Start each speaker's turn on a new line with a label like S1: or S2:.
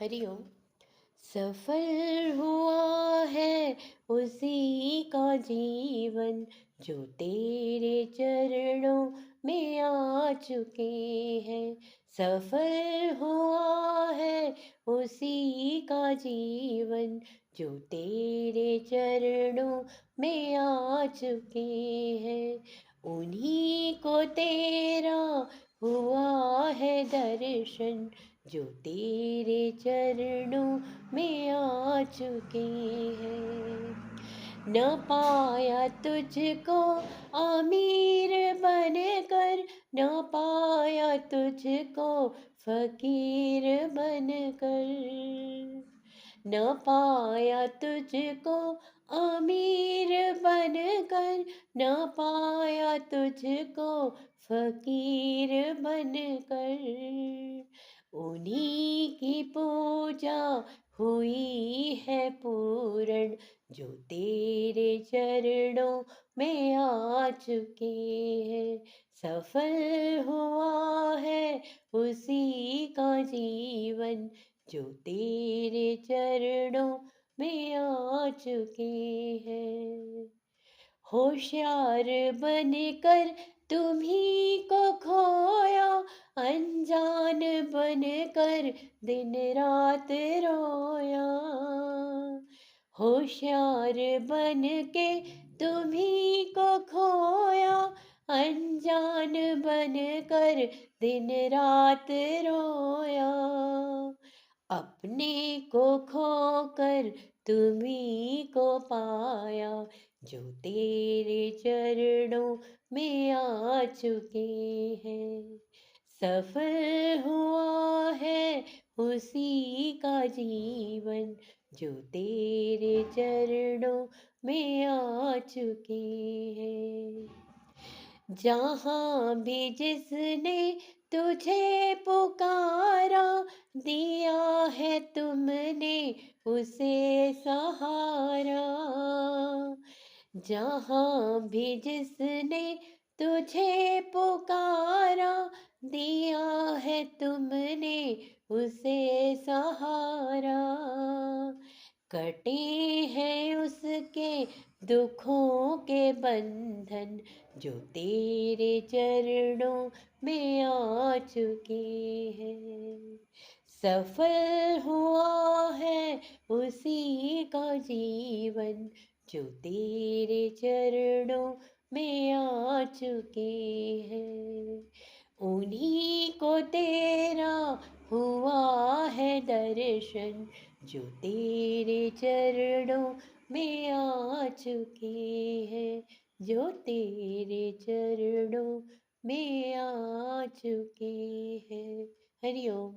S1: हरिओम। सफल हुआ है उसी का जीवन जो तेरे चरणों में आ चुके हैं। सफल हुआ है उसी का जीवन जो तेरे चरणों में आ चुके हैं। उन्हीं को तेरा हुआ है दर्शन जो तेरे चरणों में आ चुके हैं। न पाया तुझको अमीर बनकर, न पाया तुझको फकीर बनकर, न पाया तुझको अमीर बनकर, न पाया तुझको फकीर बनकर। उन्हीं की पूजा हुई है पूर्ण जो तेरे चरणों में आ चुके हैं। सफल हुआ है उसी का जीवन जो तेरे चरणों में आ चुके हैं। होशियार बनकर तुम्ही को खोया, अनजान बनकर दिन रात रोया। होशियार बन के तुम्ही को खोया, अनजान बनकर दिन रात रोया। अपने को खोकर तुम्ही को पाया जो तेरे चरणों में आ चुके हैं। सफल हुआ है उसी का जीवन जो तेरे चरणों में आ चुके हैं। जहाँ भी जिसने तुझे पुकारा, दिया है तुमने उसे सहारा। जहाँ भी जिसने तुझे पुकारा, दिया है तुमने उसे सहारा। कटे हैं उसके दुखों के बंधन जो तेरे चरणों में आ चुके हैं। सफल हुआ है उसी का जीवन जो तेरे चरणों में आ चुके हैं। उन्हीं को तेरा हुआ है दर्शन जो तेरे चरणों में आ चुके हैं, जो तेरे चरणों में आ चुके हैं। हरिओम।